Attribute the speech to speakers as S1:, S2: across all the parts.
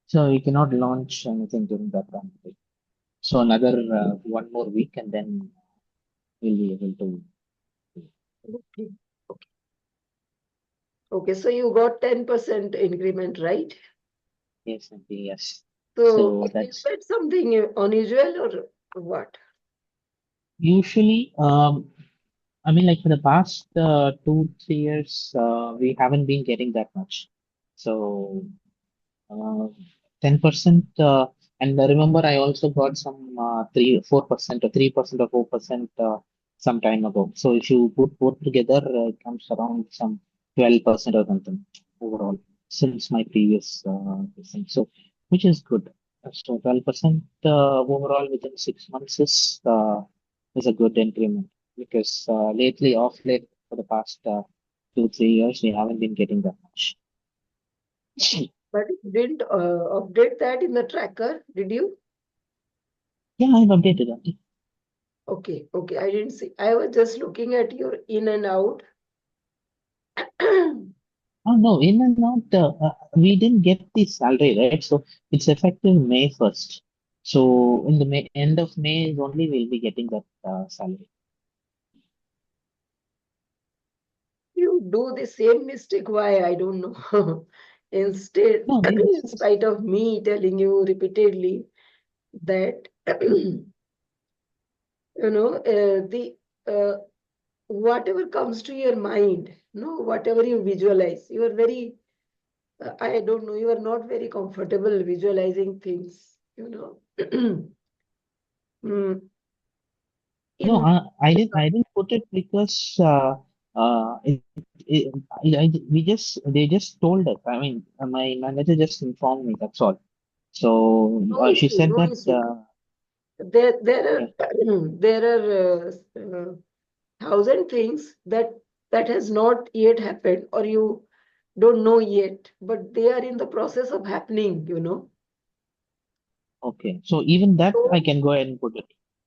S1: So you cannot launch anything during that time. Right? So another one more week, and then we'll be able to.
S2: Okay. Okay. Okay. So you got 10% increment, right?
S1: Yes, Aunty, yes.
S2: So
S1: So
S2: is
S1: that's
S2: that something unusual or what?
S1: usually, I mean, like for the past 2, 3 years, we haven't been getting that much. So 10%, and remember, I also got some 4% or 3% or 4% some time ago. So if you put both together, it comes around some 12% or something overall since my previous thing. So which is good. So 12% overall within 6 months is a good increment because lately, off late for the past 2, 3 years, we haven't been getting that much.
S2: But you didn't update that in the tracker, did you?
S1: Yeah, I've updated that.
S2: Okay. Okay. I didn't see. I was just looking at your in and out.
S1: Oh no, in and out, we didn't get the salary, right? So it's effective May 1st. So in the end of May is only we'll be getting that salary.
S2: You do the same mistake. Why? I don't know. Instead,
S1: No,
S2: in spite of me telling you repeatedly that, the uh, whatever comes to your mind, no, whatever you visualize, you are very, I don't know, you are not very comfortable visualizing things. Mm,
S1: no,
S2: in
S1: I didn't put it because they just told us. I mean, my manager just informed me. That's all. So
S2: no
S1: she
S2: issue,
S1: said
S2: no
S1: that
S2: issue. There
S1: yeah,
S2: are there are thousand things that has not yet happened, or you don't know yet, but they are in the process of happening.
S1: okay. So even that I
S2: So
S1: can go ahead and put it.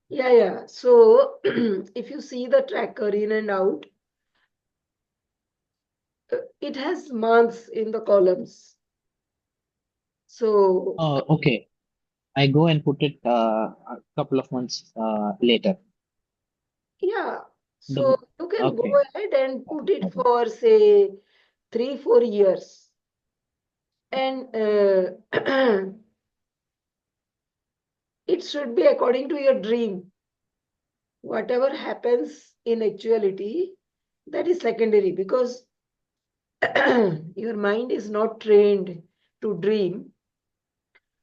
S2: yeah, yeah. So if you see the tracker in and out, it has months in the columns. So
S1: Okay. I go and put it a couple of months later.
S2: yeah, so
S1: The,
S2: you can go
S1: okay.
S2: ahead and put it
S1: Okay.
S2: for say 3, 4 years, and it should be according to your dream. Whatever happens in actuality, that is secondary, because your mind is not trained to dream.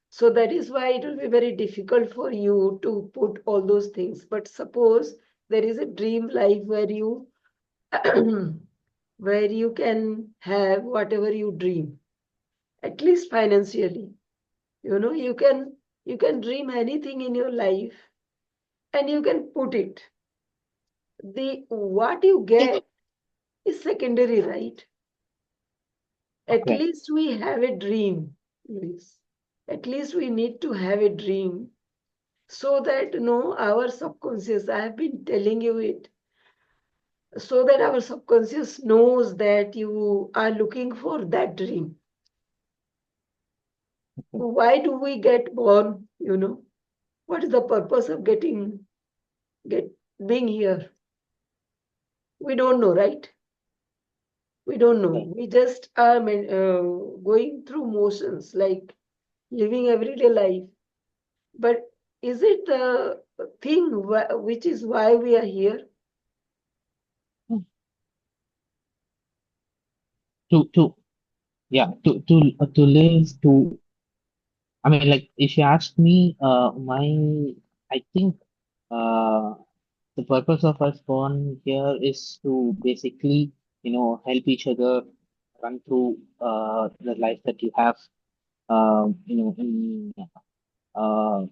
S2: So that is why it will be very difficult for you to put all those things. But suppose there is a dream life where you where you can have whatever you dream, at least financially. You can dream anything in your life, and you can put it. The what you get is secondary, right? At
S1: Okay.
S2: least we have a dream, Luis. At least we need to have a dream, so that our subconscious, I have been telling you it, so that our subconscious knows that you are looking for that dream.
S1: Okay.
S2: Why do we get born? What is the purpose of get being here? We don't know, right? We don't know.
S1: Right.
S2: We just are going through motions, like living everyday life. But is it the thing which is why we are here?
S1: To to live to. I mean, like if you ask me, I think uh the purpose of us born here is to basically help each other run through the life that you have in uh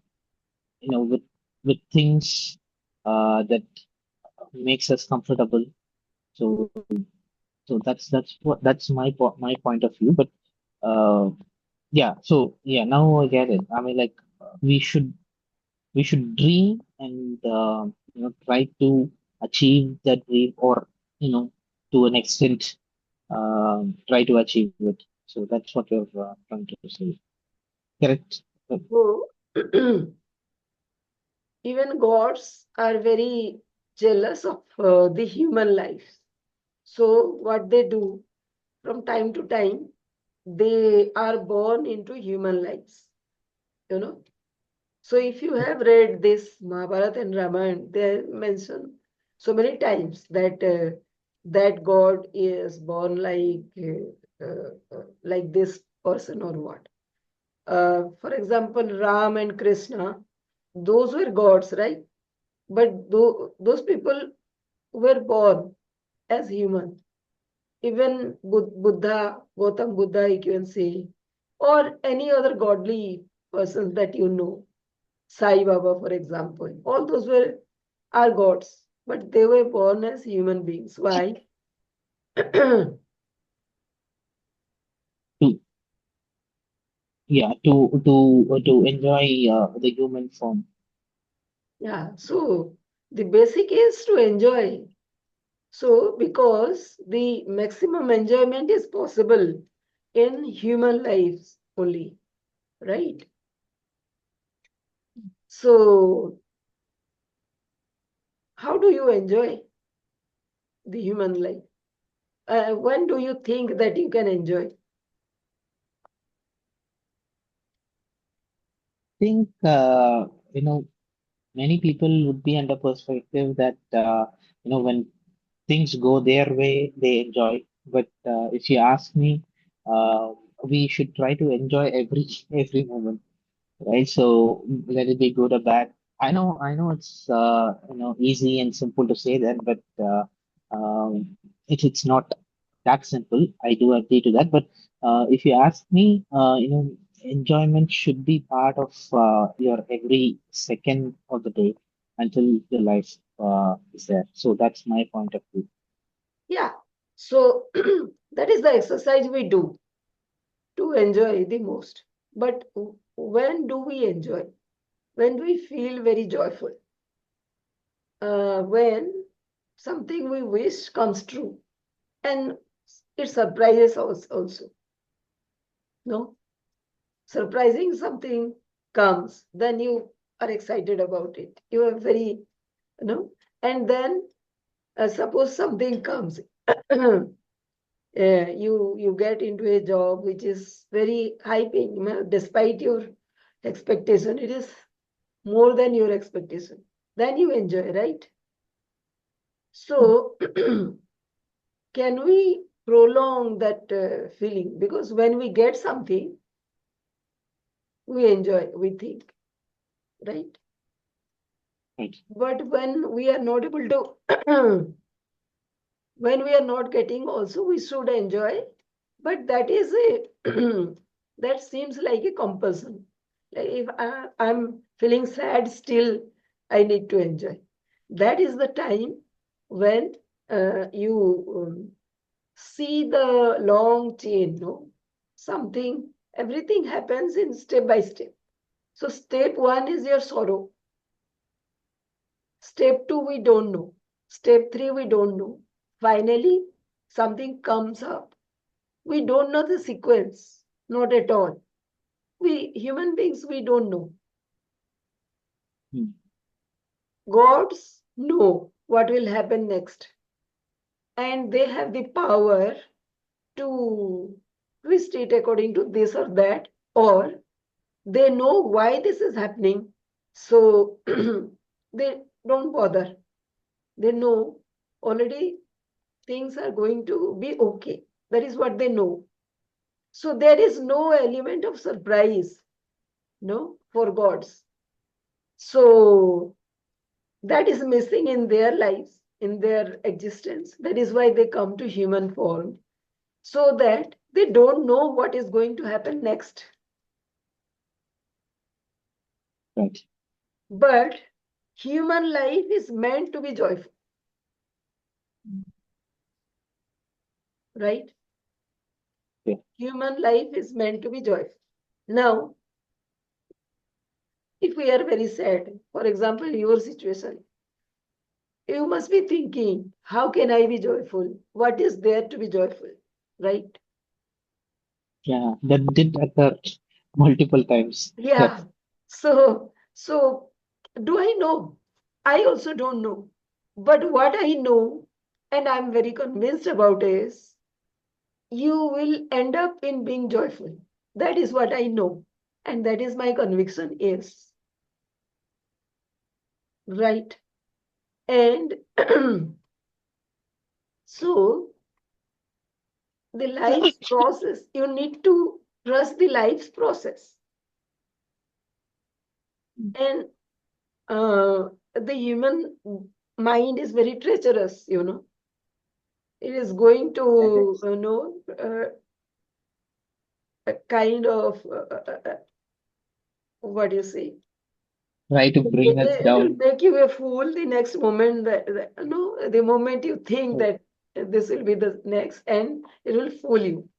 S1: with things that makes us comfortable. So that's my point of view. But uh, yeah, so yeah, now I get it. I mean, like we should dream and try to achieve that dream, or to an extent. try to achieve it. So that's what you're trying to say. Correct?
S2: So, even gods are very jealous of the human life. So, what they do from time to time, they are born into human lives, you know. So, if you have read this Mahabharata and Ramayana, they mention so many times that that God is born like this person or what. For example, Ram and Krishna, those were gods, right? But those people were born as human. Even Buddha, Gautam Buddha, you can say, or any other godly persons that you know, Sai Baba, for example, all those were are gods, but they were born as human beings. Why?
S1: To to enjoy the human form.
S2: Yeah, so the basic is to enjoy. So, because the maximum enjoyment is possible in human lives only, right? So, how do you enjoy the human life? When do you think that you can enjoy?
S1: I think many people would be under perspective that when things go their way, they enjoy. But if you ask me, uh, we should try to enjoy every moment, right? So let it be good or bad. I know it's easy and simple to say that, but it's not that simple. I do agree to that, but if you ask me, enjoyment should be part of your every second of the day until your life is there. So that's my point of view.
S2: Yeah. So, that is the exercise we do to enjoy the most. But when do we enjoy? When do we feel very joyful? When something we wish comes true and it surprises us also. No? Surprising something comes, then you are excited about it. You are very, and then suppose something comes, you get into a job which is very high paying, despite your expectation, it is more than your expectation. Then you enjoy, right? So, can we prolong that feeling? Because when we get something, we enjoy, we think, right?
S1: Right.
S2: But when we are not able to, when we are not getting, also we should enjoy. But that is a that seems like a compulsion. Like if I'm feeling sad, still I need to enjoy. That is the time when you see the long chain. No, something, everything happens in step by step. So step one is your sorrow. Step two, we don't know. Step three, we don't know. Finally, something comes up. We don't know the sequence, not at all. We human beings, we don't know.
S1: Hmm.
S2: Gods know what will happen next. And they have the power to twist it according to this or that, or they know why this is happening. So they don't bother. They know already things are going to be okay. That is what they know. So there is no element of surprise, no, for gods. So that is missing in their lives, in their existence. That is why they come to human form, so that they don't know what is going to happen next.
S1: Right.
S2: But human life is meant to be joyful, right?
S1: Yeah.
S2: Human life is meant to be joyful. Now, if we are very sad, for example, your situation, you must be thinking, how can I be joyful? What is there to be joyful? right?
S1: Yeah, that did occur multiple times. Yes.
S2: Yeah. So do I know? I also don't know. But what I know, and I'm very convinced about is you will end up in being joyful. That is what I know. And that is my conviction is, right? And so the life's process, you need to trust the life's process. And the human mind is very treacherous, It is going
S1: That
S2: to,
S1: is
S2: a kind of, what do you say?
S1: try to bring us
S2: It will
S1: down.
S2: make you a fool the next moment the moment you think
S1: So
S2: that this will be the next, and it will fool you.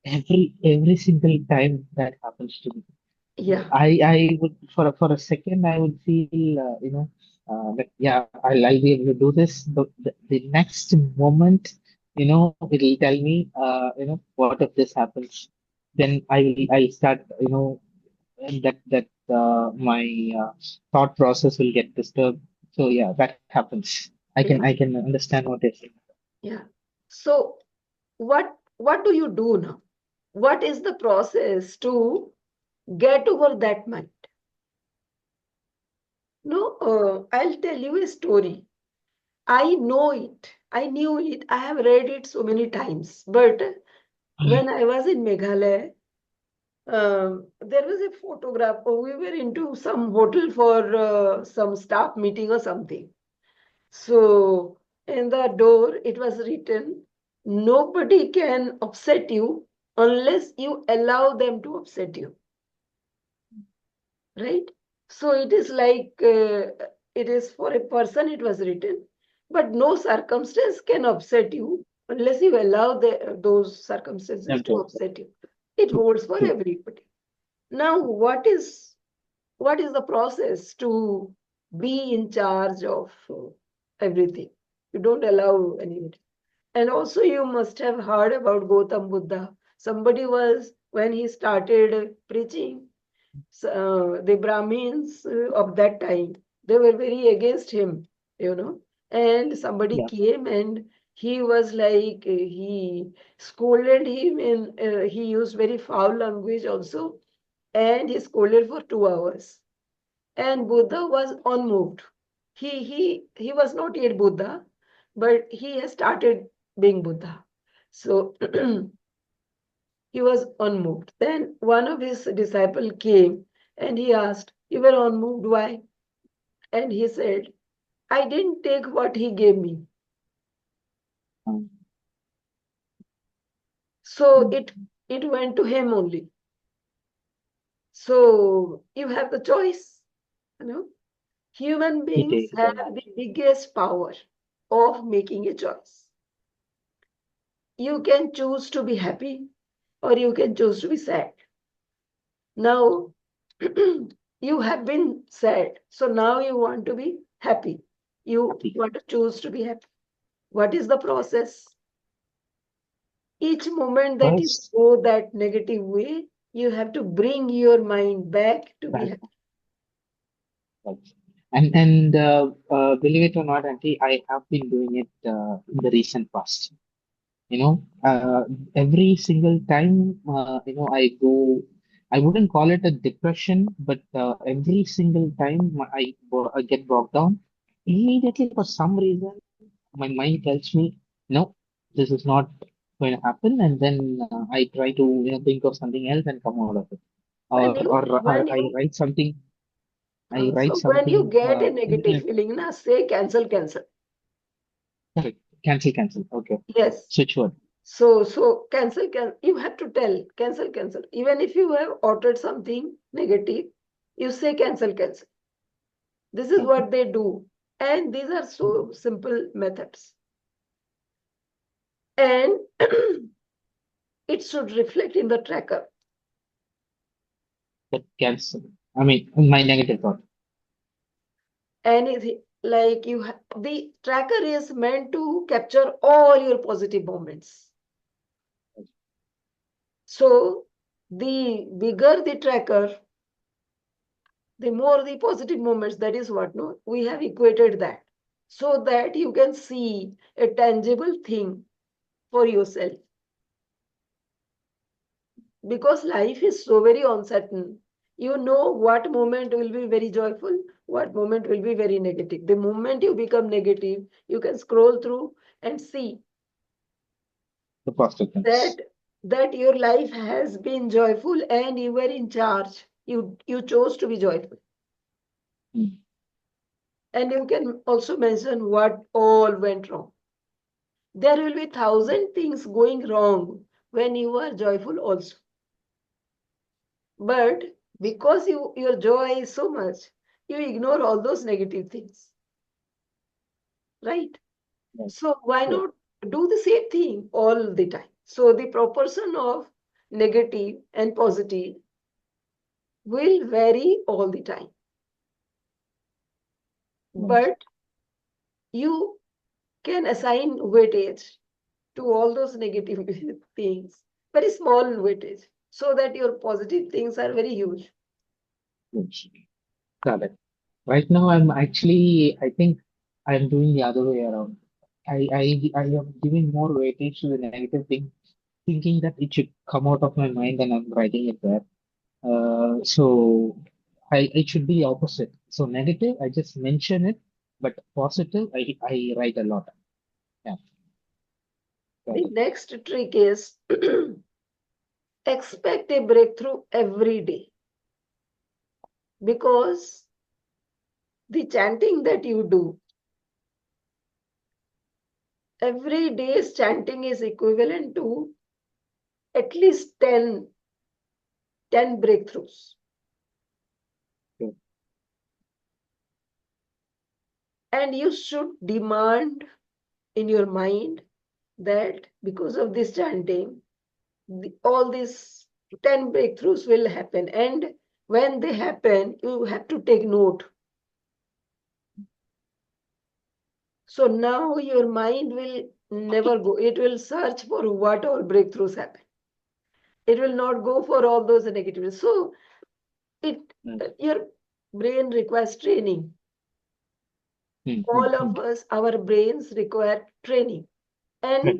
S1: every single time that happens to me,
S2: Yeah,
S1: I would for a second I would feel that yeah I'll be able to do this. The next moment, it'll tell me what if this happens? Then I start that my thought process will get disturbed. So yeah, that happens. I
S2: yeah,
S1: can understand what you're saying.
S2: yeah. So what do you do now? What is the process to get over that mind? No, I'll tell you a story. I know it. I knew it. I have read it so many times. But when I was in Meghalaya, there was a photograph. We were into some hotel for some staff meeting or something. So in the door, it was written, nobody can upset you unless you allow them to upset you, right? So it is like, it is for a person, it was written, but no circumstance can upset you unless you allow those circumstances
S1: Them
S2: to
S1: to accept.
S2: upset you. It
S1: True,
S2: holds for
S1: true.
S2: everybody. Now, what is the process to be in charge of everything? You don't allow anybody. And also, you must have heard about Gautam Buddha. Somebody was, when he started preaching, the Brahmins of that time, they were very against him, And somebody
S1: Yeah.
S2: came and he was like, he scolded him, and he used very foul language also, and he scolded for 2 hours. And Buddha was unmoved. He was not yet Buddha, but he has started being Buddha. So he was unmoved. Then one of his disciples came and he asked, "You were unmoved, why?" And he said, "I didn't take what he gave me."
S1: Um,
S2: So it went to him only. So you have the choice, you know. Human
S1: you
S2: beings
S1: take it
S2: have
S1: all.
S2: the biggest power of making a choice. You can choose to be happy or you can choose to be sad. Now, you have been sad, so now you want to be happy. You
S1: Happy.
S2: want to choose to be happy. What is the process? Each moment that you
S1: First,
S2: go that negative way, you have to bring your mind back to be
S1: back.
S2: happy.
S1: Right. And believe it or not, Auntie, I have been doing it in the recent past. You know, every single time, I go, I wouldn't call it a depression, but every single time I get brought down, immediately for some reason, my mind tells me, no, this is not going to happen. And then I try to, think of something else and come out of it.
S2: When
S1: Or,
S2: you
S1: or
S2: when
S1: I
S2: you
S1: write something,
S2: so when you get a
S1: in
S2: negative feeling, na say cancel, cancel.
S1: correct. Cancel. Okay.
S2: Yes.
S1: Switch word.
S2: So cancel, you have to tell cancel, cancel. Even if you have ordered something negative, you say cancel, cancel. This is
S1: Okay.
S2: what they do. And these are so simple methods. And it should reflect in the tracker.
S1: That cancel. I mean, my negative thought.
S2: Anything like the tracker is meant to capture all your positive moments. So the bigger the tracker, the more the positive moments. That is what, no, we have equated that, so that you can see a tangible thing for yourself. Because life is so very uncertain. You know what moment will be very joyful, what moment will be very negative. The moment you become negative, you can scroll through and see
S1: The positive
S2: that
S1: things.
S2: your life has been joyful and you were in charge. You chose to be joyful.
S1: Mm.
S2: And you can also mention what all went wrong. There will be thousand things going wrong when you are joyful also. But because your joy is so much, you ignore all those negative things, right?
S1: Right.
S2: So why
S1: Right.
S2: not do the same thing all the time? So the proportion of negative and positive will vary all the time.
S1: Right.
S2: But you can assign weightage to all those negative things, very small weightage, so that your positive things are very huge.
S1: Good. Got it. Right now, I think I'm doing the other way around. I am giving more weightage to the negative thing, thinking that it should come out of my mind and I'm writing it there. So it should be the opposite. So negative, I just mention it, but positive, I write a lot. Yeah, got
S2: The
S1: it.
S2: next trick is expect a breakthrough every day, because the chanting that you do, every day's chanting is equivalent to at least 10 breakthroughs.
S1: Okay.
S2: And you should demand in your mind that because of this chanting, all these 10 breakthroughs will happen. And when they happen, you have to take note. So now your mind will never go. It will search for what all breakthroughs happen. It will not go for all those negatives. So it
S1: Mm,
S2: your brain requires training. All of
S1: mm.
S2: us, our brains require training.
S1: Right.
S2: And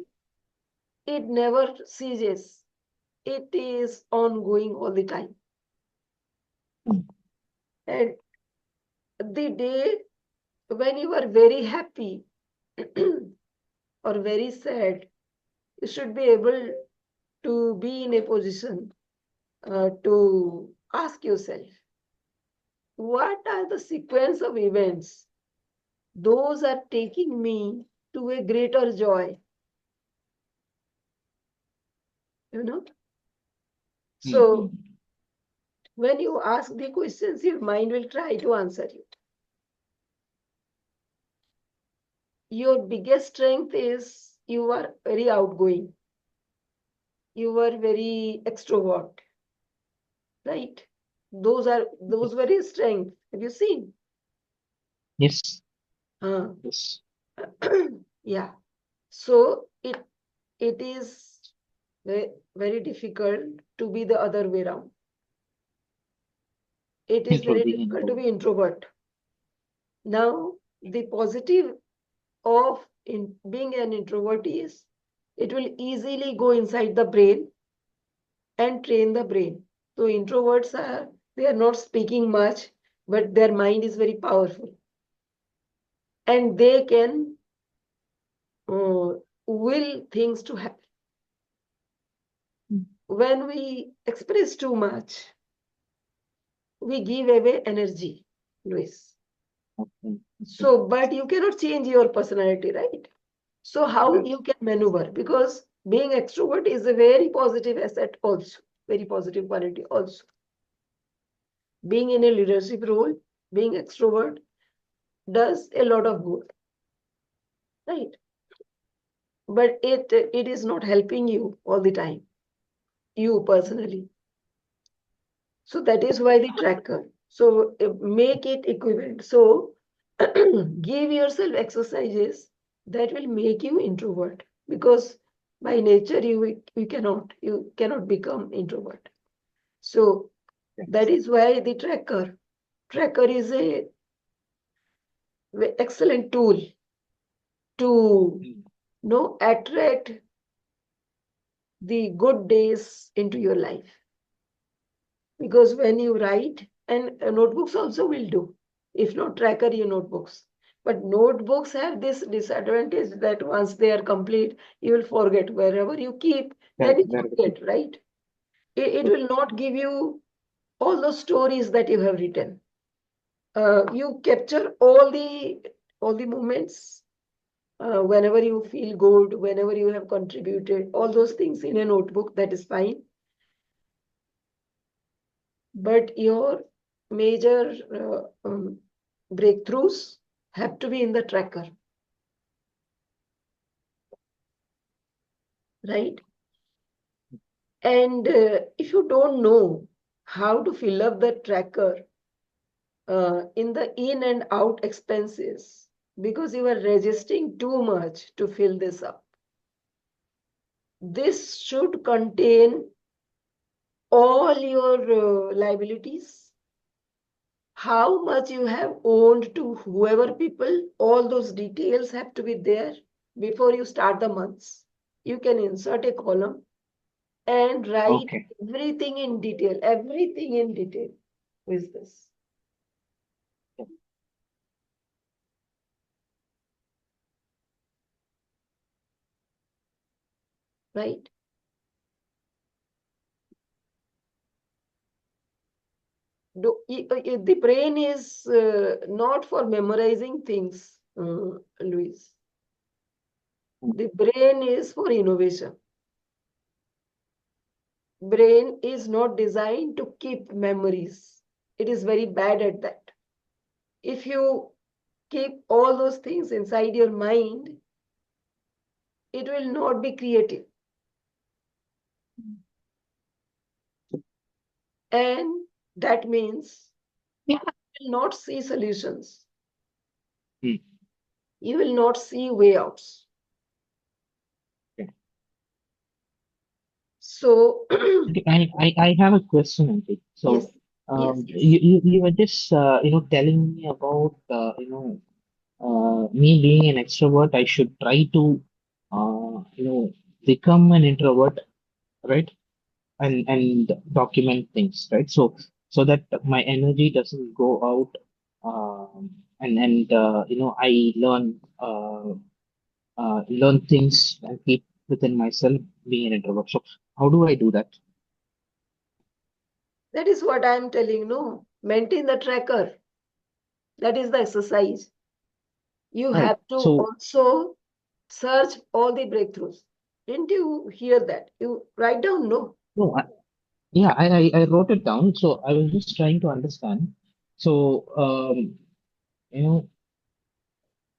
S2: it never ceases. It is ongoing all the time.
S1: Mm,
S2: And the day when you are very happy or very sad, you should be able to be in a position to ask yourself, what are the sequence of events? Those are taking me to a greater joy, you know? So
S1: mm.
S2: when you ask the questions, your mind will try to answer you. Your biggest strength is you are very outgoing. You are very extrovert, right? Those were his strengths. Have you seen?
S1: Yes,
S2: Uh,
S1: yes.
S2: yeah. So it is very difficult to be the other way around. It is
S1: Intro
S2: very
S1: being
S2: difficult to
S1: intro.
S2: be introvert. Now, the positive of being an introvert is it will easily go inside the brain and train the brain. So introverts they are not speaking much, but their mind is very powerful, and they can will things to happen.
S1: Mm.
S2: When we express too much, we give away energy, Luis.
S1: Okay. Okay.
S2: So, but you cannot change your personality, right? So, how
S1: Right.
S2: you can maneuver? Because being extrovert is a very positive asset, also, very positive quality, also. Being in a leadership role, being extrovert does a lot of good, right? But it is not helping you all the time, you personally. So that is why the tracker. So make it equivalent. So give yourself exercises that will make you introvert, because By nature, you cannot become introvert. So that is why the tracker is a excellent tool to
S1: Mm.
S2: attract the good days into your life. Because when you write, and notebooks also will do, if not tracker, your notebooks. But notebooks have this disadvantage that once they are complete, you will forget. Wherever you keep, then
S1: Correct,
S2: you
S1: very
S2: forget, right? It
S1: true.
S2: will not give you all those stories that you have written. You capture all the moments, whenever you feel good, whenever you have contributed, all those things in a notebook, that is fine. But your major breakthroughs have to be in the tracker, right? And if you don't know how to fill up the tracker in the in and out expenses, because you are resisting too much to fill this up, this should contain all your liabilities, how much you have owned to whoever people, all those details have to be there before you start the months. You can insert a column and write
S1: Okay.
S2: everything in detail with this, right? The brain is not for memorizing things, Luis.
S1: Mm.
S2: The brain is for innovation. Brain is not designed to keep memories. It is very bad at that. If you keep all those things inside your mind, it will not be creative. And that means
S1: Yeah.
S2: you will not see solutions.
S1: Mm.
S2: You will not see way outs.
S1: Okay.
S2: So,
S1: Okay, I have a question, Auntie.
S2: yes,
S1: So,
S2: yes, yes.
S1: you were just, telling me about, me being an extrovert. I should try to, become an introvert, right? And document things, right? So that my energy doesn't go out, and I learn things and keep within myself being an introvert. So how do I do that?
S2: That is what I am telling. No, maintain the tracker. That is the exercise. You
S1: Right.
S2: have to
S1: So
S2: also search all the breakthroughs. Didn't you hear that? You write down, no?
S1: no, yeah, I wrote it down. So I was just trying to understand. So you know,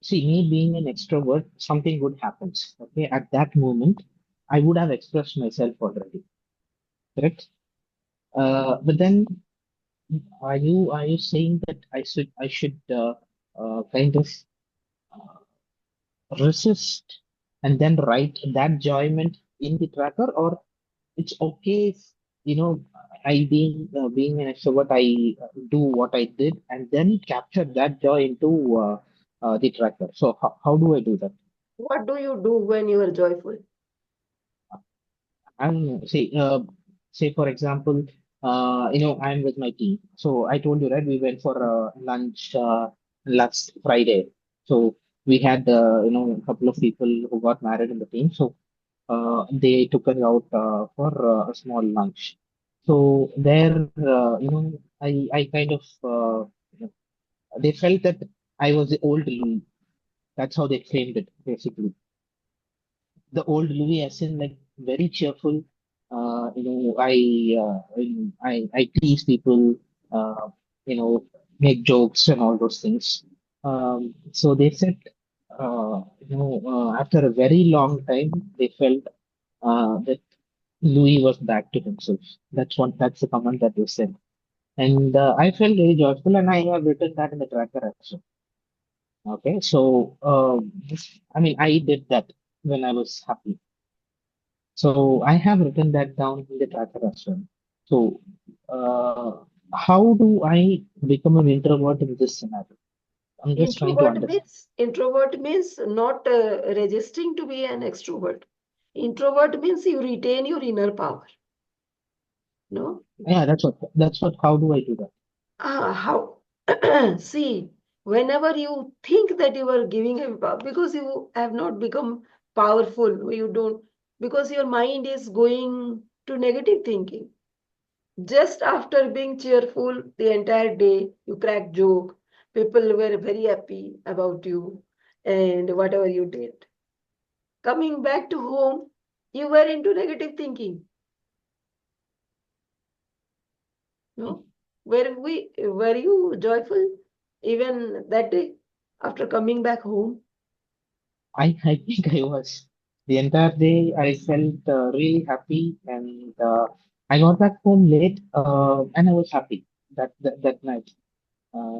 S1: see, me being an extrovert, something good happens. Okay, at that moment, I would have expressed myself already, correct? But then, are you saying that I should kind of resist and then write that enjoyment in the tracker, or it's okay if, you know being an extrovert, I do what I did and then capture that joy into the tracker. So how do I do that?
S2: What do you do when you are joyful?
S1: I don't know. Say for example, I'm with my team. So I told you, right? We went for lunch last Friday. So we had a couple of people who got married in the team. So they took us out for a small lunch. So there, I kind of they felt that I was the old Louis. That's how they framed it, basically. The old Louis, as in like very cheerful. I tease people, uh, make jokes and all those things. So they said, after a very long time, they felt that Louis was back to himself. That's the comment that they said. And I felt very joyful, and I have written that in the tracker also. Okay, so I mean, I did that when I was happy. So I have written that down in the tracker as well. So how do I become an introvert in this scenario? I'm just trying to understand.
S2: Introvert means not resisting to be an extrovert. Introvert means you retain your inner power. No?
S1: Yeah, that's what. How do I do that?
S2: How? See, whenever you think that you are giving a power, because you have not become powerful, you don't, because your mind is going to negative thinking. Just after being cheerful the entire day, you crack joke, people were very happy about you and whatever you did. Coming back to home, you were into negative thinking. No? Were you joyful even that day after coming back home?
S1: I think I was. The entire day I felt really happy, and I got back home late, and I was happy that night.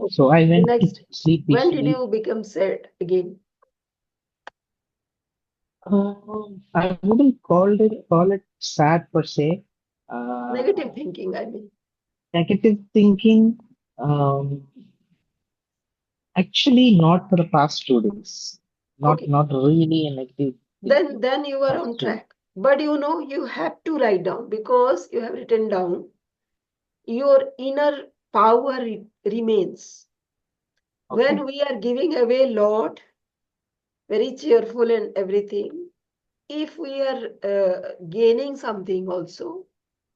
S1: So
S2: Okay.
S1: I
S2: The
S1: went to
S2: next,
S1: sleep
S2: when did
S1: peacefully.
S2: you become sad again?
S1: I wouldn't call it sad per se.
S2: Negative
S1: Uh,
S2: thinking, I mean.
S1: Negative thinking. Um, Actually, not for the past 2 days. Not
S2: Okay.
S1: not really a negative
S2: Then
S1: thinking.
S2: then you are
S1: Past
S2: on
S1: 2 days.
S2: track. But you have to write down because you have written down your inner power remains.
S1: Okay,
S2: When we are giving away a lot, very cheerful and everything, if we are gaining something also,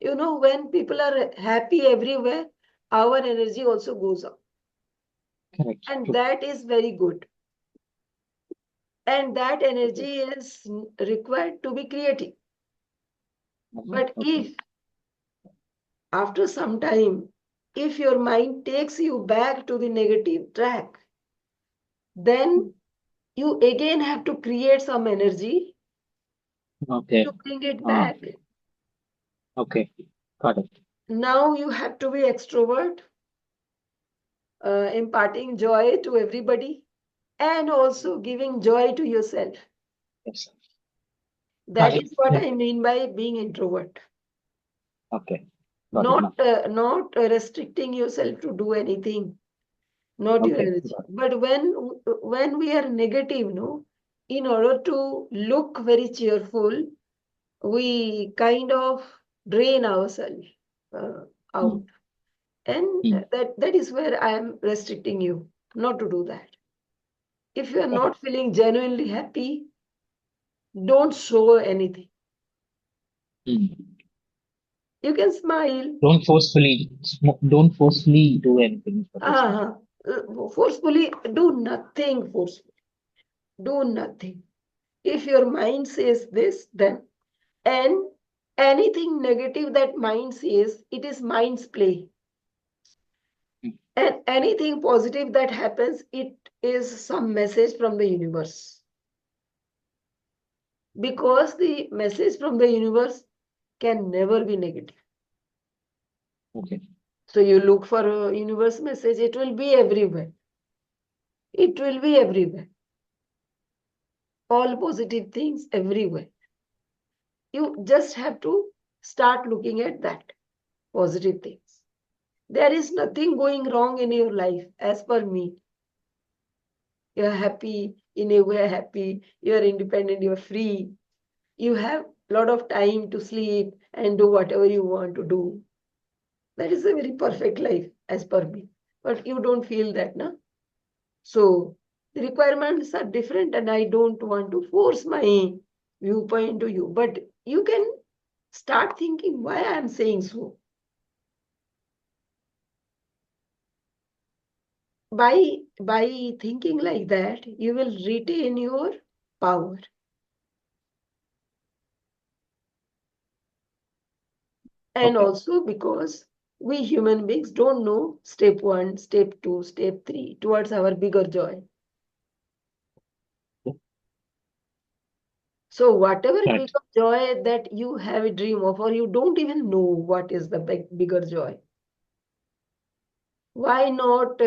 S2: when people are happy everywhere, our energy also goes up.
S1: correct.
S2: And
S1: True.
S2: that is very good. And that
S1: Okay.
S2: energy is required to be creative.
S1: Okay.
S2: But
S1: Okay.
S2: if after some time, if your mind takes you back to the negative track, then you again have to create some energy to
S1: Okay.
S2: bring it back.
S1: Okay. Okay. Got it.
S2: Now you have to be extrovert, imparting joy to everybody and also giving joy to yourself.
S1: Yes.
S2: That
S1: I,
S2: is what
S1: yeah.
S2: I mean by being introvert.
S1: Okay. Got it now.
S2: Not restricting yourself to do anything, not your
S1: Okay.
S2: energy.
S1: Got it.
S2: But when we are negative, no, in order to look very cheerful, we kind of drain ourselves uh, out.
S1: Mm.
S2: And
S1: Mm.
S2: that is where I am restricting you not to do that. If you are
S1: Got it.
S2: not feeling genuinely happy, don't show anything.
S1: Mm.
S2: You can smile.
S1: Don't forcefully do anything for this one.
S2: Uh, Forcefully do nothing forcefully. Do nothing. If your mind says this, then and anything negative that mind says, it is mind's play.
S1: Mm.
S2: And anything positive that happens, it is some message from the universe. Because the message from the universe can never be negative.
S1: Okay.
S2: So you look for a universe message, it will be everywhere. It will be everywhere. All positive things everywhere. You just have to start looking at that positive things. There is nothing going wrong in your life, as per me. You're happy, in a way happy, you're independent, you're free. You have a lot of time to sleep and do whatever you want to do. That is a very perfect life, as per me. But you don't feel that, na? So the requirements are different, and I don't want to force my viewpoint to you. But you can start thinking why I am saying so. By thinking like that, you will retain your power. And
S1: Okay.
S2: also because we human beings don't know step one, step two, step three towards our bigger joy.
S1: Yeah.
S2: So whatever
S1: Correct.
S2: bigger joy that you have a dream of, or you don't even know what is the bigger joy, why not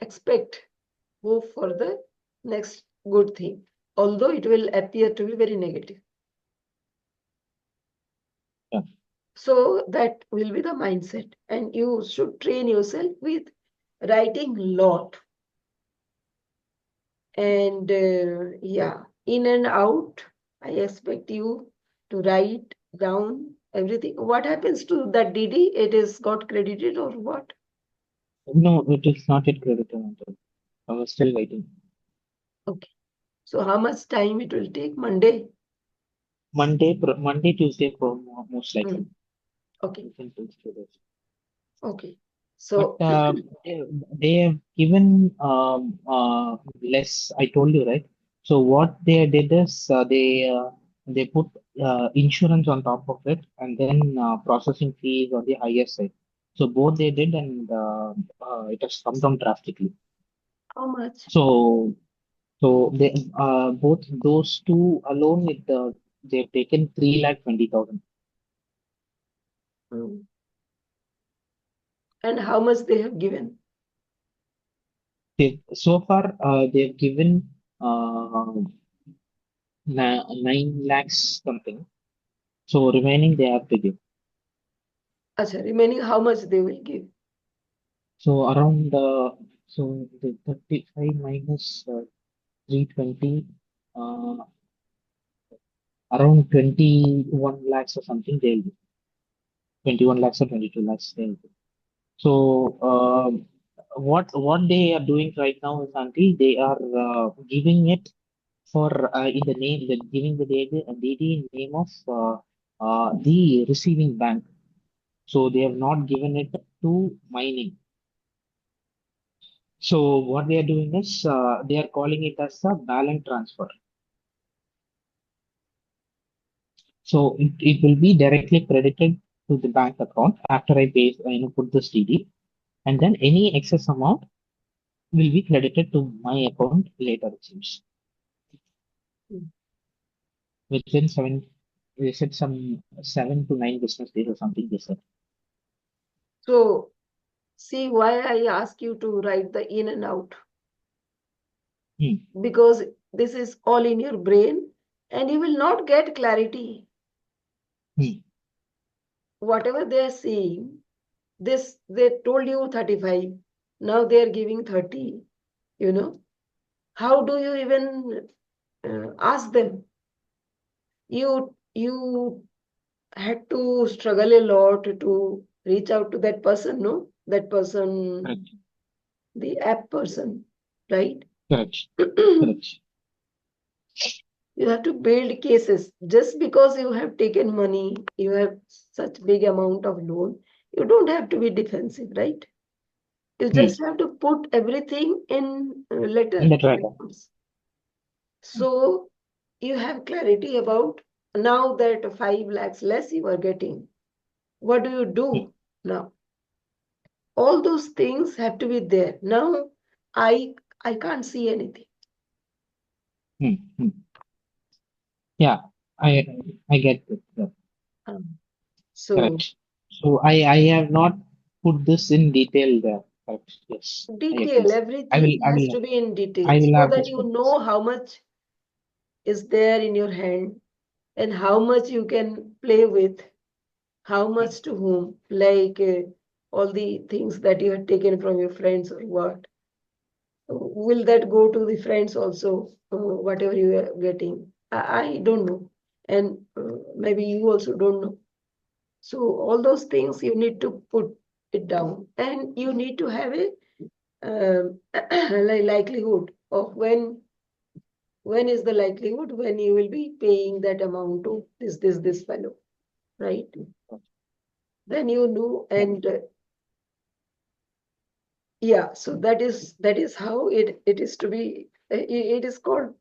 S2: expect, hope for the next good thing, although it will appear to be very negative.
S1: Yeah.
S2: So that will be the mindset. And you should train yourself with writing lot. And yeah, in and out, I expect you to write down everything. What happens to that DD? It is got credited or what?
S1: No, it is not yet credited until. I was still waiting.
S2: Okay. So how much time it will take? Monday?
S1: Monday, Tuesday, most likely.
S2: Hmm. Okay.
S1: Within 2 days.
S2: Okay.
S1: But
S2: So
S1: they have given less. I told you, right? So what they did is they put insurance on top of it, and then processing fees on the higher side. So both they did, and it has come down drastically.
S2: how much?
S1: So they both those two alone, they've taken 3,20,000.
S2: Hmm. And how much they have given?
S1: So far they've given uh, 9 lakhs something. So remaining they have to give.
S2: Acha, remaining how much they will give?
S1: So around so the 35 minus 320, uh, around 21 lakhs or something they'll give. 21 lakhs or 22 lakhs they'll give. So what they are doing right now is, Auntie, they are giving it for in the name, giving the DD in name of the receiving bank. So they have not given it to mining. So what they are doing is they are calling it as a balance transfer. So it will be directly credited to the bank account after I pay, put this DD, and then any excess amount will be credited to my account later, it seems,
S2: Hmm.
S1: within seven. They said some 7 to 9 business days or something. They said.
S2: So see why I ask you to write the in and out,
S1: Hmm,
S2: because this is all in your brain and you will not get clarity.
S1: hmm,
S2: Whatever they are saying, this they told you 35, now they are giving 30, you know. How do you even ask them? You had to struggle a lot to reach out to that person, no? That person,
S1: correct,
S2: the app person, right?
S1: correct,
S2: You
S1: correct.
S2: have to build cases. Just because you have taken money, you have such big amount of loan, you don't have to be defensive, right? You
S1: Hmm.
S2: just have to put everything in
S1: In
S2: letter
S1: that right.
S2: terms. So you have clarity about now that 5 lakhs less you are getting. What do you
S1: Hmm,
S2: do now? All those things have to be there. Now I can't see anything.
S1: hmm, hmm. Yeah, I I get it. Yeah,
S2: Um, so
S1: correct. So I have not put this in detail there. Correct. Yes, I agree.
S2: detail, everything has to be in detail
S1: I will
S2: so
S1: have
S2: that
S1: this
S2: you
S1: put this.
S2: know how much is there in your hand and how much you can play with, how
S1: Hmm,
S2: much to whom, like all the things that you had taken from your friends or what. Will that go to the friends also, whatever you are getting? I don't know. And maybe you also don't know. So all those things you need to put it down, and you need to have a likelihood of when is the likelihood when you will be paying that amount to this fellow, right? Then you know,
S1: yeah.
S2: and yeah, so that is how it is to be. It is called.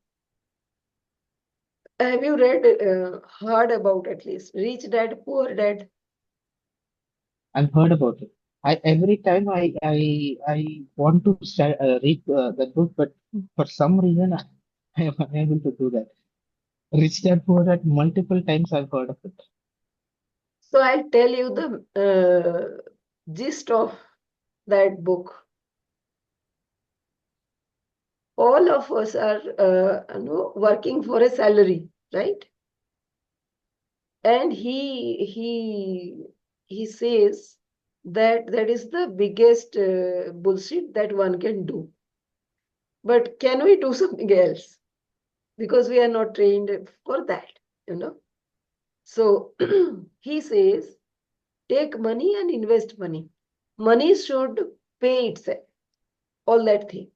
S2: Have you read heard about at least Rich Dad Poor Dad?
S1: I've heard about it. Every time I want to read that book, but for some reason I am unable to do that. Rich Dad Poor Dad, multiple times I've heard of it.
S2: So I'll tell you the gist of that book. All of us are working for a salary, right? And he says that that is the biggest bullshit that one can do. But can we do something else? Because we are not trained for that, you know. So he says, take money and invest money. Money should pay itself, all that thing.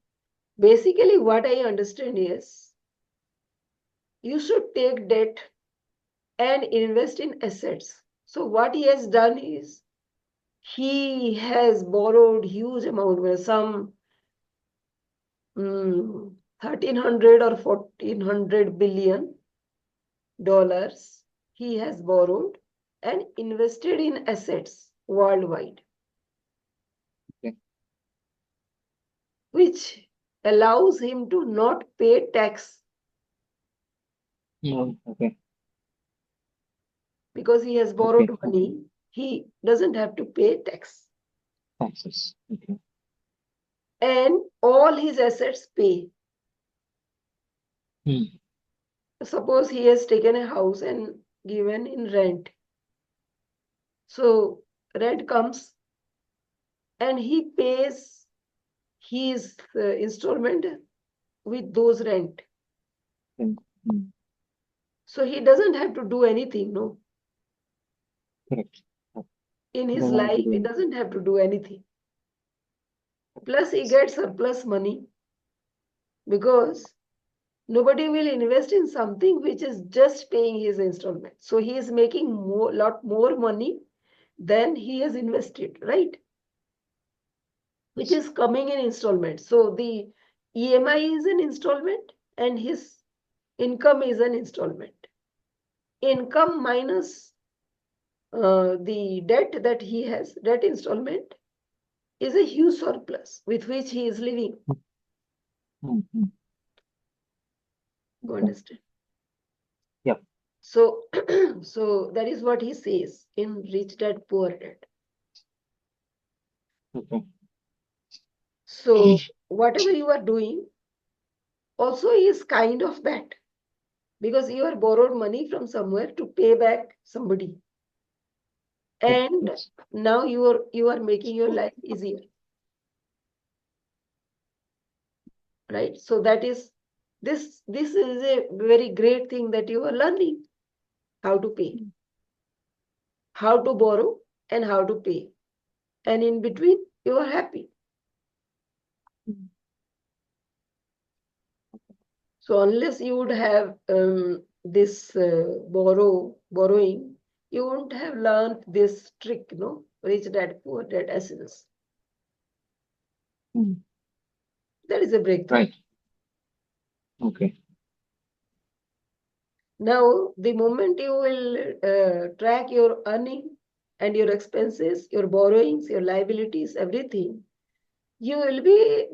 S2: Basically, what I understand is you should take debt and invest in assets. So what he has done is he has borrowed huge amount, some 1300 or 1400 billion dollars he has borrowed and invested in assets worldwide,
S1: Okay.
S2: which allows him to not pay tax
S1: Okay.
S2: because he has borrowed
S1: Okay.
S2: money. He doesn't have to pay tax,
S1: Taxes. Okay.
S2: and all his assets pay.
S1: Hmm.
S2: Suppose he has taken a house and given in rent. So rent comes and he pays his installment with those rent.
S1: Hmm. Hmm.
S2: So he doesn't have to do anything, no.
S1: Correct.
S2: In his
S1: Doesn't have to
S2: life,
S1: do
S2: he
S1: anything.
S2: doesn't have to do anything. Plus, he gets surplus money because nobody will invest in something which is just paying his installment. So he is making lot more money than he has invested, right? Which
S1: Yes.
S2: is coming in installment. So the EMI is an installment and his income is an installment. Income minus the debt that he has, debt installment, is a huge surplus with which he is living.
S1: Hmm. Hmm.
S2: You
S1: Okay.
S2: understand?
S1: Yep.
S2: So, so that is what he says in Rich Dad Poor Dad.
S1: Okay.
S2: So whatever you are doing also is kind of that, because you are borrowed money from somewhere to pay back somebody,
S1: Correct.
S2: and
S1: Yes.
S2: now you are making your life easier, right? So that is this is a very great thing that you are learning how to pay, how to borrow, and how to pay, and in between you are happy.
S1: Hmm.
S2: So unless you would have this borrowing, you wouldn't have learned this trick, no? Rich dad, poor dad essence.
S1: Hmm.
S2: That is a breakthrough.
S1: Right. Okay.
S2: Now, the moment you will track your earning and your expenses, your borrowings, your liabilities, everything, you will be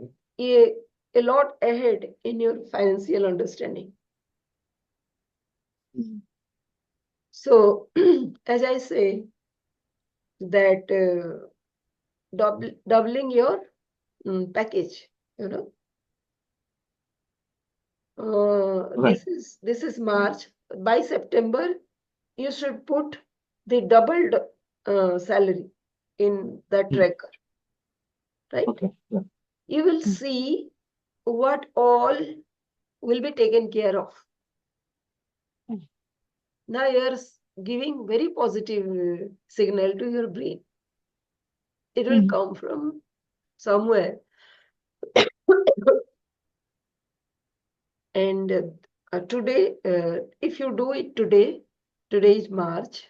S2: a lot ahead in your financial understanding.
S1: Hmm.
S2: So, as I say, that doubling your package, you know.
S1: Right.
S2: This is March. By September, you should put the doubled salary in that
S1: Hmm.
S2: tracker, right?
S1: Okay. Yeah.
S2: You will
S1: Hmm.
S2: see what all will be taken care of.
S1: Hmm.
S2: Now you are giving very positive signal to your brain. It will
S1: Hmm.
S2: come from somewhere. And today, if you do it today, today is March,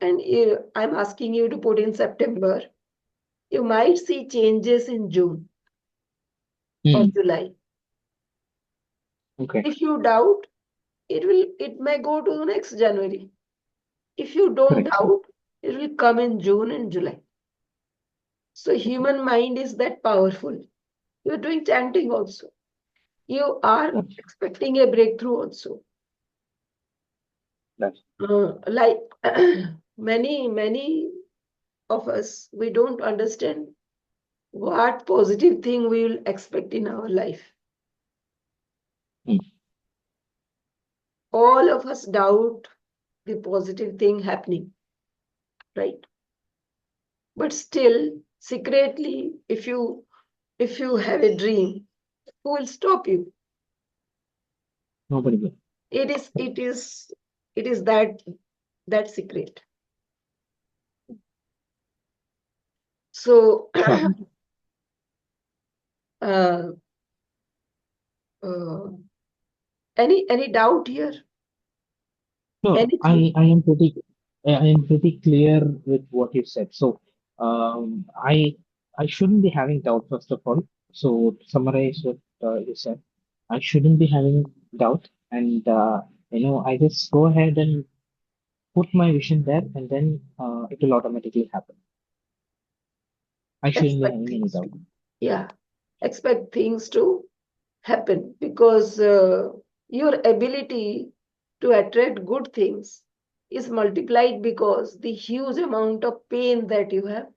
S2: and I'm asking you to put in September, you might see changes in June or
S1: Hmm.
S2: July.
S1: Okay.
S2: If you doubt, it may go to the next January. If you don't
S1: Correct. Yeah.
S2: doubt, it will come in June and July. So
S1: Okay.
S2: human mind is that powerful. You're doing chanting also. You are
S1: Yes.
S2: expecting a breakthrough also.
S1: That's
S2: Like many of us, we don't understand what positive thing we will expect in our life.
S1: hmm.
S2: All of us doubt the positive thing happening, right? But still, secretly, if you have a dream, who will stop you?
S1: Nobody will.
S2: It is that secret. So
S1: Sure.
S2: uh, uh, any doubt here?
S1: No,
S2: Anything?
S1: I am pretty clear with what you said. So, I shouldn't be having doubt first of all. So, to summarize what you said, I shouldn't be having doubt, and I just go ahead and put my vision there, and then it will automatically happen. I shouldn't be
S2: Expect
S1: having any
S2: things
S1: doubt.
S2: to, yeah, expect things to happen, because your ability to attract good things is multiplied because the huge amount of pain that you have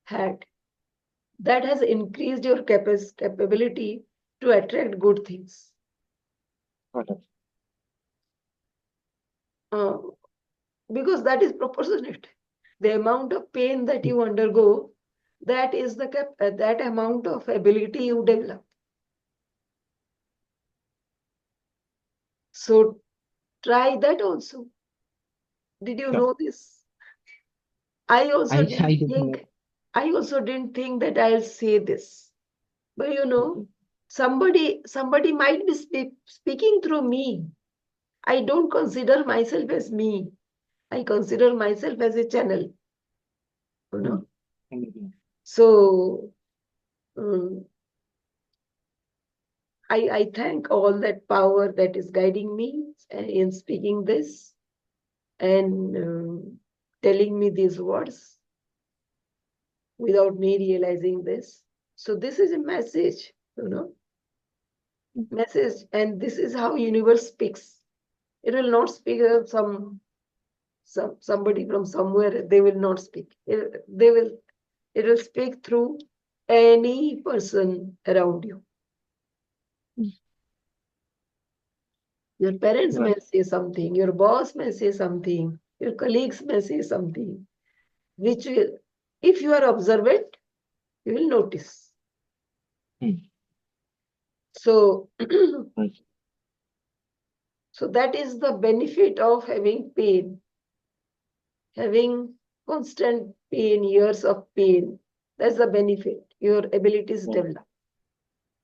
S2: had, that has increased your capability to attract good things.
S1: Got it.
S2: Uh, because that is proportionate. The amount of pain that you undergo, that is that amount of ability you develop. So try that also. Did you
S1: Sure.
S2: know this? I also
S1: I
S2: didn't
S1: did not.
S2: think, I also didn't think that I'll say this. But somebody might be speaking through me. I don't consider myself as me. I consider myself as a channel, you
S1: Hmm.
S2: know.
S1: Maybe.
S2: So um, I thank all that power that is guiding me in speaking this and telling me these words without me realizing this. So this is a message,
S1: Hmm.
S2: message, and this is how universe speaks. It will not speak somebody from somewhere. They will not speak. It will speak through any person around you.
S1: Hmm.
S2: Your parents may
S1: Right.
S2: say something, your boss may say something, your colleagues may say something, which will, if you are observant, you will notice.
S1: Hmm.
S2: So,
S1: Right.
S2: so that is the benefit of having pain, having constant pain, years of pain. That's the benefit. Your abilities
S1: Right.
S2: develop.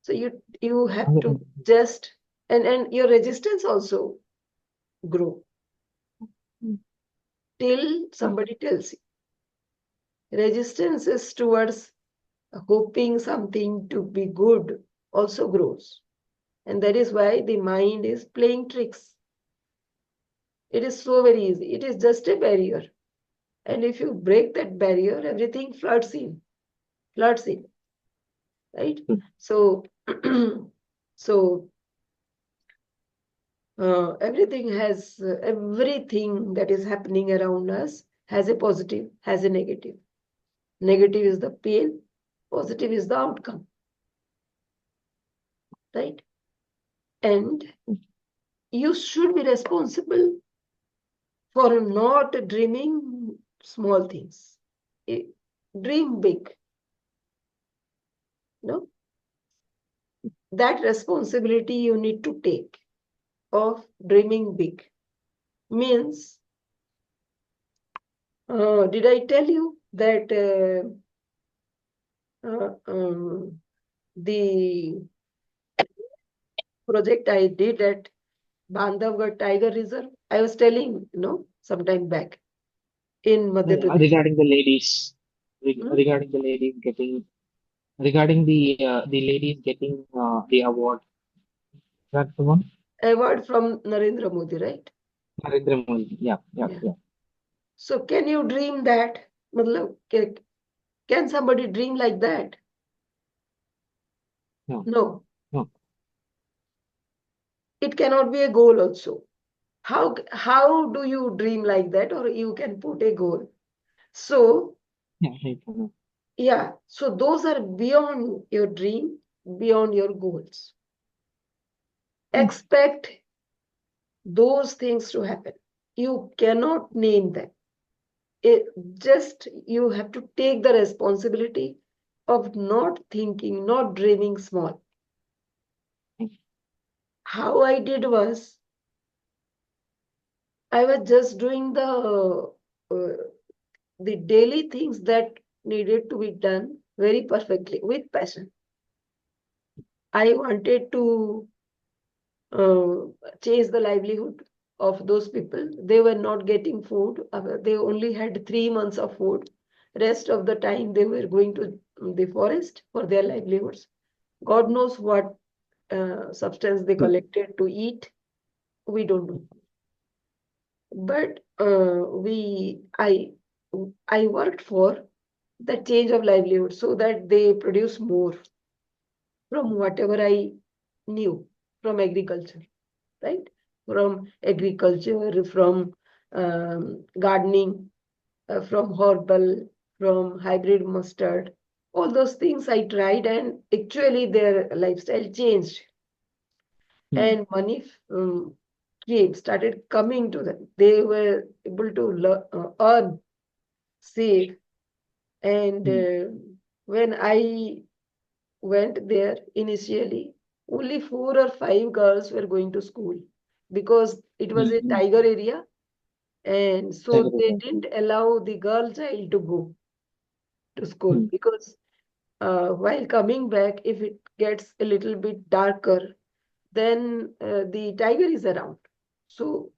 S2: So you have to
S1: I-
S2: just, and your resistance also grow
S1: Hmm.
S2: till
S1: Right.
S2: somebody tells you. Resistance is towards hoping something to be good also grows. And that is why the mind is playing tricks. It is so very easy. It is just a barrier. And if you break that barrier, everything floods in, right?
S1: Good.
S2: So, so everything that is happening around us has a positive, has a negative. Negative is the pain, positive is the outcome, right? And you should be responsible for not dreaming small things. Dream big, no? That responsibility you need to take of dreaming big means, did I tell you that the project I did at Bandhavgarh Tiger Reserve? I was telling, sometime back in Madhya Pradesh.
S1: Regarding the ladies,
S2: Hmm?
S1: regarding the ladies getting, regarding the ladies getting the award. That's the one.
S2: Award from Narendra Modi, right?
S1: Narendra Modi. Yeah, yeah,
S2: Yeah.
S1: yeah.
S2: So can you dream that? Matlab, can somebody dream like that?
S1: No,
S2: No,
S1: no.
S2: it cannot be a goal also. How do you dream like that, or you can put a goal? So
S1: Yeah, I know.
S2: yeah, so those are beyond your dream, beyond your goals.
S1: Hmm.
S2: Expect those things to happen. you cannot name them. It just you have to take the responsibility of not thinking, not dreaming small. How I did was I was just doing the daily things that needed to be done very perfectly with passion. I wanted to uh, change the livelihood of those people. They were not getting food. They only had 3 months of food. Rest of the time they were going to the forest for their livelihoods. God knows what substance they collected to eat. We don't know. But I worked for the change of livelihood so that they produce more from whatever I knew from agriculture, right? From agriculture, from gardening, from herbal, from hybrid mustard. All those things I tried, and actually their lifestyle changed, and money started coming to them. They were able to earn, save, and when I went there initially, only 4 or 5 girls were going to school because it was a tiger area, and so they didn't allow the girl child to go to school because while coming back, if it gets a little bit darker, then the tiger is around. So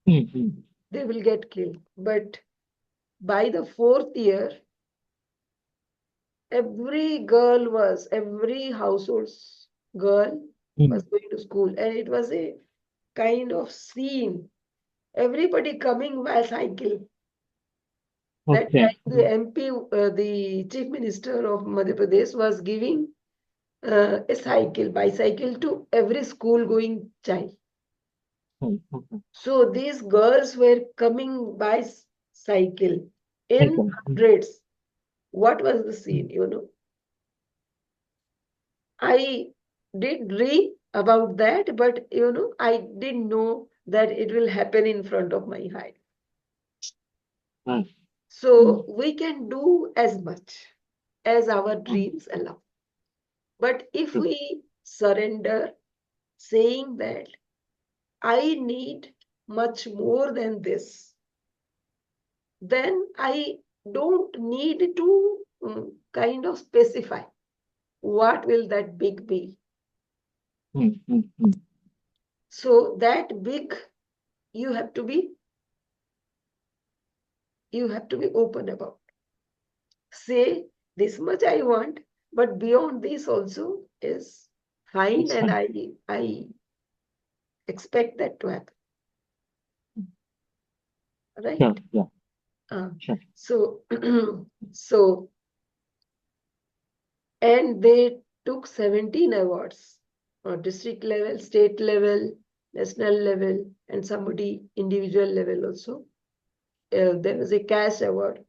S2: they will get killed. But by the 4th year, every household's girl was going to school. And it was a kind of scene. Everybody coming by cycle. That
S1: Okay.
S2: time the MP, the Chief Minister of Madhya Pradesh was giving a bicycle to every school going child. So these girls were coming by cycle in hundreds. What was the scene, I did dream about that, but I didn't know that it will happen in front of my eyes. So we can do as much as our dreams allow. But if we surrender, saying that I need much more than this, then I don't need to kind of specify what will that big be. So that big, you have to be open about. Say this much I want, but beyond this also is fine, and I expect that to happen. Right?
S1: Sure. Yeah. Sure.
S2: So so and they took 17 awards, district level, state level, national level, and somebody individual level also. There was a cash award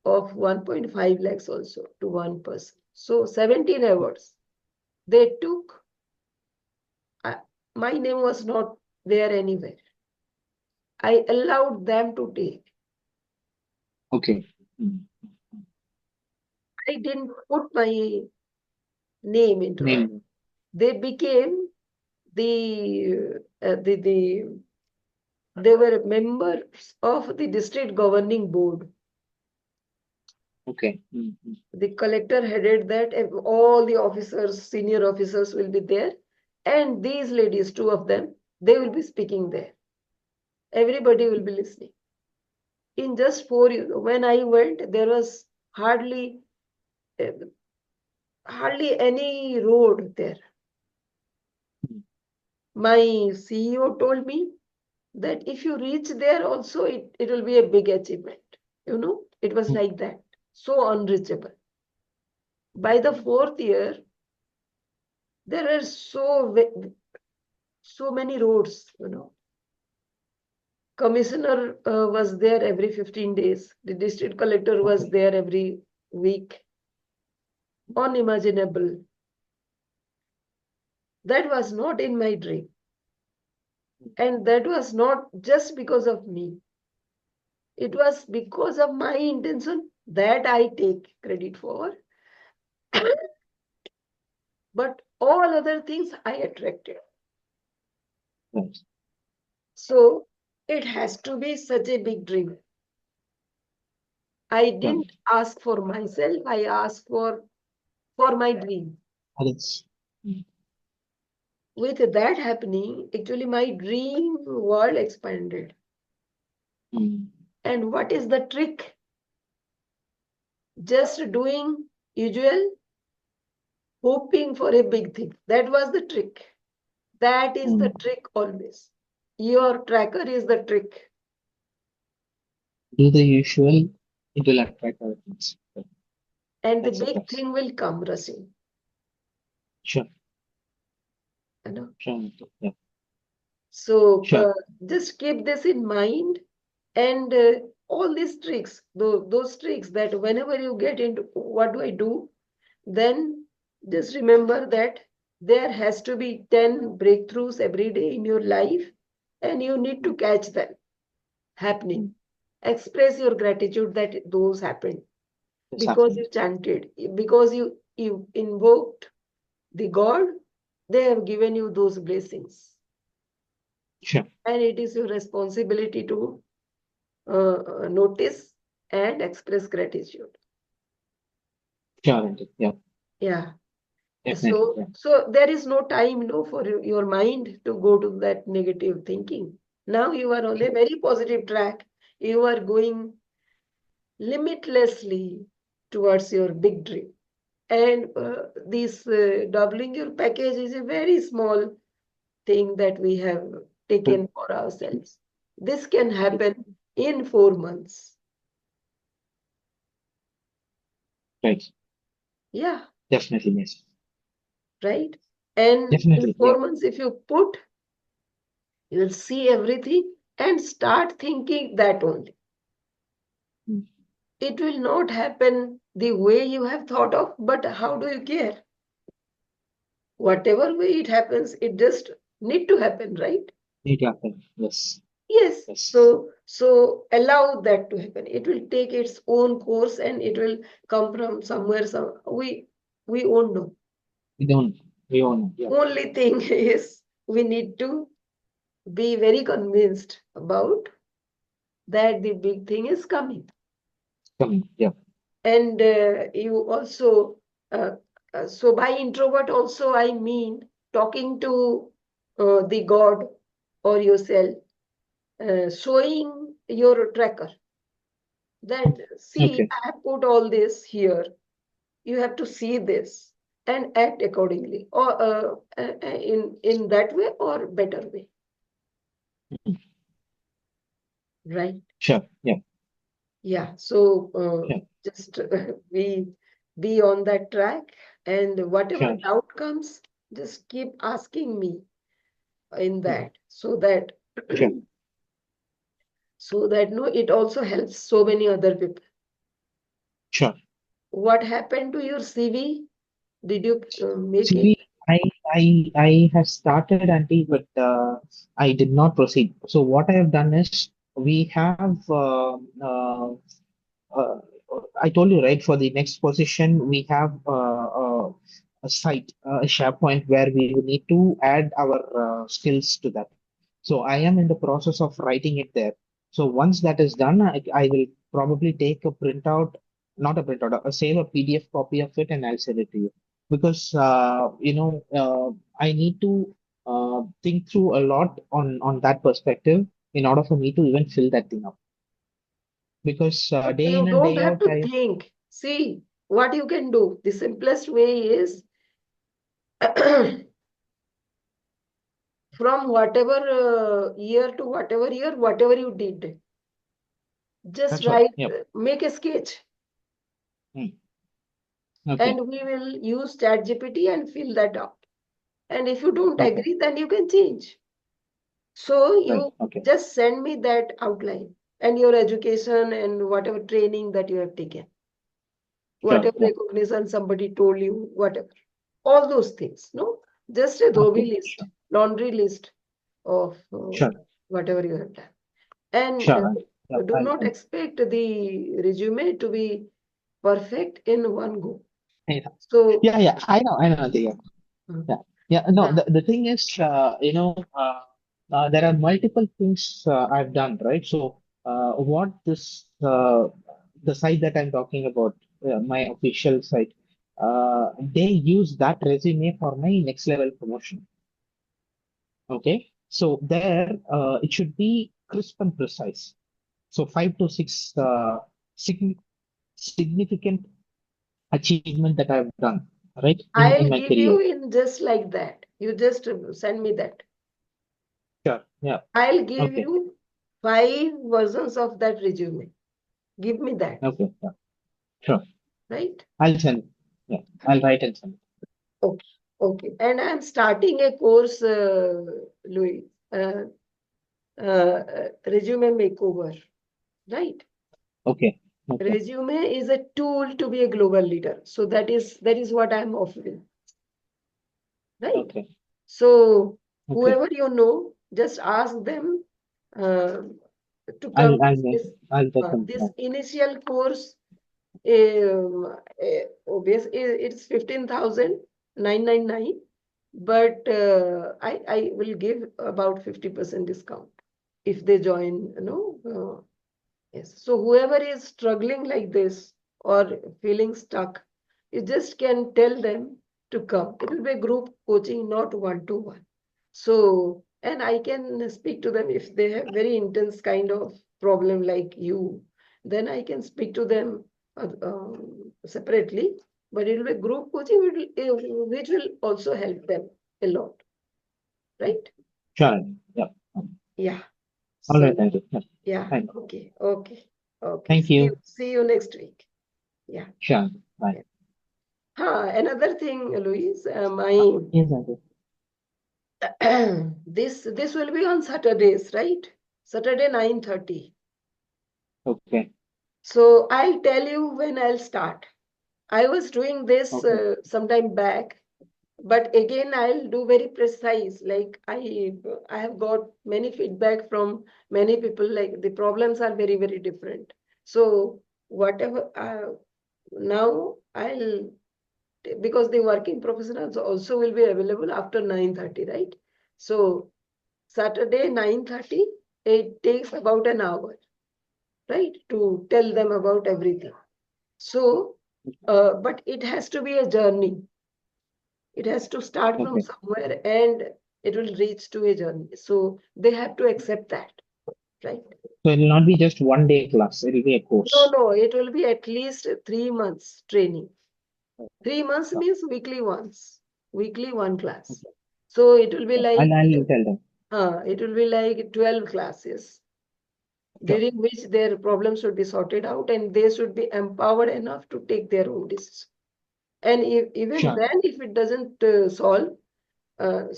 S2: of 1.5 lakhs also to one person. So 17 awards they took. My name was not there anywhere. I allowed them to take.
S1: Okay.
S2: I didn't put my name into that.
S1: Name.
S2: They became they were members of the district governing board.
S1: Okay.
S2: The collector headed that, and all the officers, senior officers will be there, and these ladies, 2 of them, they will be speaking there. Everybody will be listening. In just 4 years, when I went, there was hardly uh, any road there. My CEO told me that if you reach there also, it will be a big achievement. It was like that. So unreachable. By the 4th year, there were so many roads. Commissioner was there every 15 days. The district collector was there every week. Unimaginable. That was not in my dream. And that was not just because of me. It was because of my intention that I take credit for. But all other things I attracted.
S1: Right.
S2: So it has to be such a big dream. I
S1: Sure.
S2: didn't ask for myself, I asked for my dream.
S1: Others.
S2: With that happening, actually my dream world expanded.
S1: Mm.
S2: And what is the trick? Just doing usual, hoping for a big thing. That was the trick. That is the
S1: Mm.
S2: trick always. Your tracker is the trick.
S1: Do the usual, it will attract other things.
S2: And the
S1: That's a
S2: big
S1: plus.
S2: thing will come rushing.
S1: Sure.
S2: You know?
S1: Sure. Yeah.
S2: So
S1: Sure.
S2: just keep this in mind. And all these tricks, those tricks that whenever you get into what do I do, then just remember that there has to be 10 breakthroughs every day in your life, and you need to catch them happening.
S1: Mm.
S2: Express your gratitude that those happened
S1: It's
S2: because
S1: happened.
S2: you chanted, because you invoked the God, they have given you those blessings.
S1: Sure.
S2: And it is your responsibility to notice and express gratitude.
S1: Sure. Aunty. Yeah.
S2: Yeah.
S1: Definitely.
S2: So,
S1: Yeah.
S2: so there is no time, no, for your mind to go to that negative thinking. Now you are on a
S1: Sure.
S2: very positive track. You are going limitlessly towards your big dream. And this doubling your package is a very small thing that we have
S1: Cool.
S2: taken for ourselves. This can happen in 4 months.
S1: Right.
S2: Yeah,
S1: Definitely. Yes.
S2: right? And in
S1: Definitely. Yeah.
S2: 4 months, if you put, you will see everything and start thinking that only.
S1: Mm.
S2: It will not happen the way you have thought of, but how do you care? Whatever way it happens, it just need to happen, right?
S1: It happened. Yes.
S2: Yes.
S1: Yes.
S2: So allow that to happen. It will take its own course and it will come from somewhere. We won't know.
S1: We don't. We all know. Yeah.
S2: Only thing is we need to be very convinced about that the big thing is coming.
S1: Coming. Yeah.
S2: And you also, uh, so by introvert also I mean talking to the God or yourself, showing your tracker that see,
S1: Okay.
S2: I have put all this here. You have to see this and act accordingly, or in that way or better way, right?
S1: Sure. Yeah.
S2: Yeah. So
S1: Sure.
S2: just be on that track, and whatever
S1: Sure.
S2: doubt comes, just keep asking me in
S1: Mm.
S2: that, so that
S1: Sure.
S2: so that no, it also helps so many other people.
S1: Sure.
S2: What happened to your CV? Did you make it?
S1: CV, I have started anti, but I did not proceed. So what I have done is we have uh, I told you right for the next position we have a site a SharePoint where we will need to add our skills to that. So I am in the process of writing it there. So once that is done, I will probably take a printout, not a printout, save a PDF copy of it, and I'll send it to you. Because I need to think through a lot on that perspective in order for me to even fill that thing up. Because day in
S2: You
S1: and
S2: don't
S1: day
S2: have
S1: out,
S2: to
S1: I
S2: think. See, what you can do. The simplest way is from whatever year to whatever year, whatever you did, just
S1: that's what.
S2: write,
S1: Yep.
S2: make a sketch,
S1: Mm. Okay.
S2: and we will use ChatGPT and fill that out. And if you don't
S1: Okay.
S2: agree, then you can change. So
S1: Right.
S2: you
S1: Okay.
S2: just send me that outline and your education and whatever training that you have taken,
S1: Sure.
S2: whatever
S1: Yeah.
S2: recognition somebody told you, whatever, all those things. No, just a
S1: Okay.
S2: Dhobi list,
S1: Sure.
S2: laundry list of
S1: Sure.
S2: whatever you have done. And
S1: Sure. Yeah,
S2: Do not expect the resume to be perfect in one go.
S1: yeah,
S2: So,
S1: yeah. I know. Yeah,
S2: uh,
S1: yeah, yeah. No,
S2: uh,
S1: the thing is, there are multiple things I've done, right? So, what the site that I'm talking about, my official site, they use that resume for my next level promotion. Okay, so there, it should be crisp and precise. So 5 to 6 significant achievement that I've done, right, in
S2: I'll
S1: my
S2: give you
S1: career.
S2: in just like that. You just send me that.
S1: Sure. Yeah.
S2: I'll give
S1: Okay.
S2: you 5 versions of that resume. Give me that,
S1: Okay. Yeah. Sure.
S2: right?
S1: I'll send. Yeah. I'll write and send.
S2: Okay. Okay. And I'm starting a course, Louis, uh, resume makeover, right?
S1: Okay. Okay.
S2: Resume is a tool to be a global leader. So that is what I'm offering, right?
S1: Okay.
S2: So
S1: Okay.
S2: whoever you know, just ask them uh, to come
S1: I'll I'll
S2: this
S1: definitely.
S2: initial course. Obvious, it's 15,999, but I will give about 50% discount if they join, yes. So whoever is struggling like this or feeling stuck, you just can tell them to come. It will be group coaching, not one-to-one. So, and I can speak to them if they have very intense kind of problem like you, then I can speak to them separately. But it will be group coaching, which will also help them a lot, right?
S1: Sure. Yeah.
S2: Yeah.
S1: All right.
S2: So,
S1: Thank you. Yeah.
S2: yeah.
S1: Thank
S2: Okay. Okay. Okay.
S1: thank
S2: See you.
S1: you.
S2: See you next week. Yeah.
S1: Sure. Bye.
S2: Yeah. Another thing, Louise, my
S1: Yes, thank you.
S2: this will be on Saturdays, right? Saturday 9:30.
S1: Okay.
S2: So I'll tell you when I'll start. I was doing this
S1: Okay.
S2: sometime back, but again I'll do very precise. Like I have got many feedback from many people. Like the problems are very very different. So whatever now I'll, because the working professionals also will be available after 9:30, right? So Saturday 9:30, it takes about an hour, right, to tell them about everything. So, but it has to be a journey. It has to start from
S1: Okay.
S2: somewhere and it will reach to a journey. So they have to accept that, right?
S1: So it will not be just one day class. It will be a
S2: No,
S1: course.
S2: no, it will be at least 3 months training. 3 months
S1: Yeah.
S2: means weekly one class.
S1: Okay.
S2: So it will be
S1: Yeah.
S2: like
S1: I'll tell them.
S2: 12 classes
S1: Sure.
S2: during which their problems should be sorted out and they should be empowered enough to take their own decision. And even
S1: Sure.
S2: then, if it doesn't solve,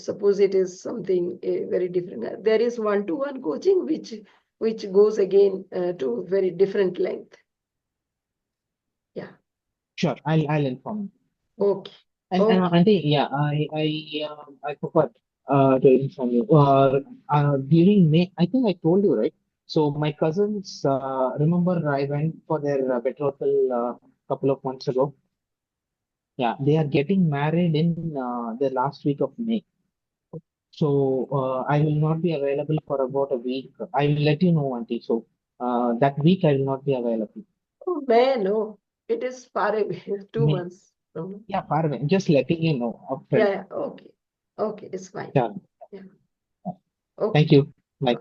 S2: suppose it is something very different, there is one-to-one coaching which goes again to very different length. Yeah.
S1: Sure. I'll inform you.
S2: Okay.
S1: And
S2: Okay.
S1: Auntie, yeah, I forgot to inform you. During May, I think I told you, right? So my cousins, remember I went for their betrothal couple of months ago. Yeah, they are getting married in the last week of May. So I will not be available for about a week. I will let you know, Auntie. So that week I will not be available.
S2: Oh, man, no, it is far away. two
S1: May,
S2: months from.
S1: yeah, far away. Just letting you know
S2: Yeah,
S1: upfront.
S2: yeah. Okay. Okay, it's fine.
S1: Yeah.
S2: Yeah. Okay.
S1: Thank you. Bye.